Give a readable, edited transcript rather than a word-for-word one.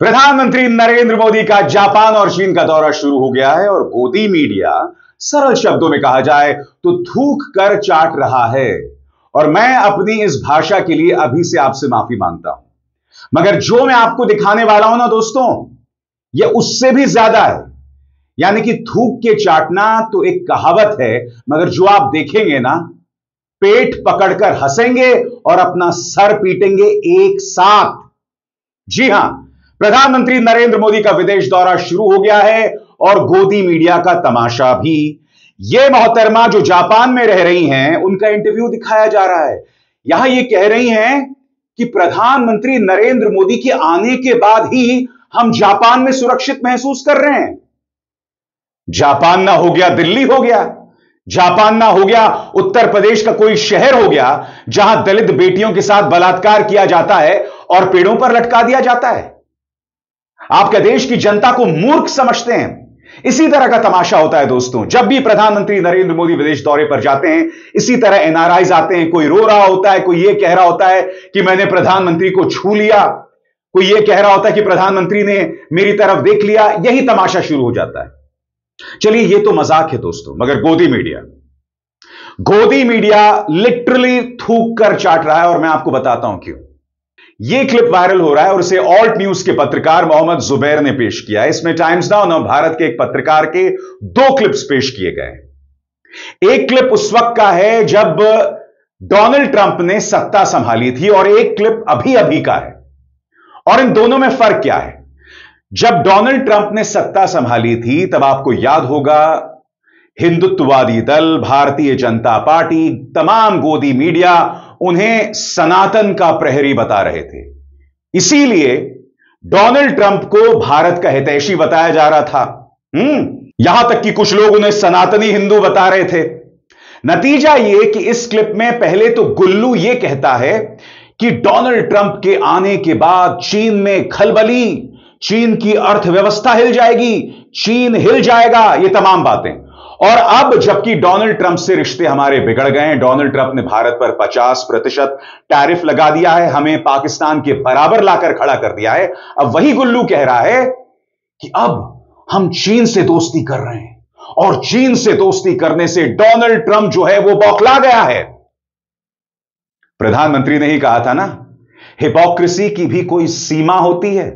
प्रधानमंत्री नरेंद्र मोदी का जापान और चीन का दौरा शुरू हो गया है और गोदी मीडिया सरल शब्दों में कहा जाए तो थूक कर चाट रहा है। और मैं अपनी इस भाषा के लिए अभी से आपसे माफी मांगता हूं, मगर जो मैं आपको दिखाने वाला हूं ना दोस्तों, यह उससे भी ज्यादा है। यानी कि थूक के चाटना तो एक कहावत है, मगर जो आप देखेंगे ना, पेट पकड़कर हंसेंगे और अपना सर पीटेंगे एक साथ। जी हां, प्रधानमंत्री नरेंद्र मोदी का विदेश दौरा शुरू हो गया है और गोदी मीडिया का तमाशा भी। यह मोहतरमा जो जापान में रह रही हैं, उनका इंटरव्यू दिखाया जा रहा है। यहां यह कह रही हैं कि प्रधानमंत्री नरेंद्र मोदी के आने के बाद ही हम जापान में सुरक्षित महसूस कर रहे हैं। जापान ना हो गया दिल्ली हो गया, जापान ना हो गया उत्तर प्रदेश का कोई शहर हो गया जहां दलित बेटियों के साथ बलात्कार किया जाता है और पेड़ों पर लटका दिया जाता है। आपके देश की जनता को मूर्ख समझते हैं। इसी तरह का तमाशा होता है दोस्तों, जब भी प्रधानमंत्री नरेंद्र मोदी विदेश दौरे पर जाते हैं, इसी तरह एनआरआईज आते हैं। कोई रो रहा होता है, कोई यह कह रहा होता है कि मैंने प्रधानमंत्री को छू लिया, कोई यह कह रहा होता है कि प्रधानमंत्री ने मेरी तरफ देख लिया। यही तमाशा शुरू हो जाता है। चलिए, यह तो मजाक है दोस्तों, मगर गोदी मीडिया लिटरली थूक कर चाट रहा है और मैं आपको बताता हूं क्यों। यह क्लिप वायरल हो रहा है और इसे ऑल्ट न्यूज के पत्रकार मोहम्मद जुबैर ने पेश किया है। इसमें टाइम्स नाउ नव भारत के एक पत्रकार के दो क्लिप्स पेश किए गए। एक क्लिप उस वक्त का है जब डोनाल्ड ट्रंप ने सत्ता संभाली थी और एक क्लिप अभी अभी का है। और इन दोनों में फर्क क्या है? जब डोनाल्ड ट्रंप ने सत्ता संभाली थी, तब आपको याद होगा, हिंदुत्ववादी दल, भारतीय जनता पार्टी, तमाम गोदी मीडिया उन्हें सनातन का प्रहरी बता रहे थे। इसीलिए डोनाल्ड ट्रंप को भारत का हितैषी बताया जा रहा था। यहां तक कि कुछ लोग उन्हें सनातनी हिंदू बता रहे थे। नतीजा यह कि इस क्लिप में पहले तो गुल्लू यह कहता है कि डोनाल्ड ट्रंप के आने के बाद चीन में खलबली, चीन की अर्थव्यवस्था हिल जाएगी, चीन हिल जाएगा, ये तमाम बातें। और अब जबकि डोनाल्ड ट्रंप से रिश्ते हमारे बिगड़ गए हैं, डोनाल्ड ट्रंप ने भारत पर 50% टैरिफ लगा दिया है, हमें पाकिस्तान के बराबर लाकर खड़ा कर दिया है। अब वही गुल्लू कह रहा है कि अब हम चीन से दोस्ती कर रहे हैं और चीन से दोस्ती करने से डोनाल्ड ट्रंप जो है वो बौखला गया है। प्रधानमंत्री ने ही कहा था ना, हिपोक्रेसी की भी कोई सीमा होती है।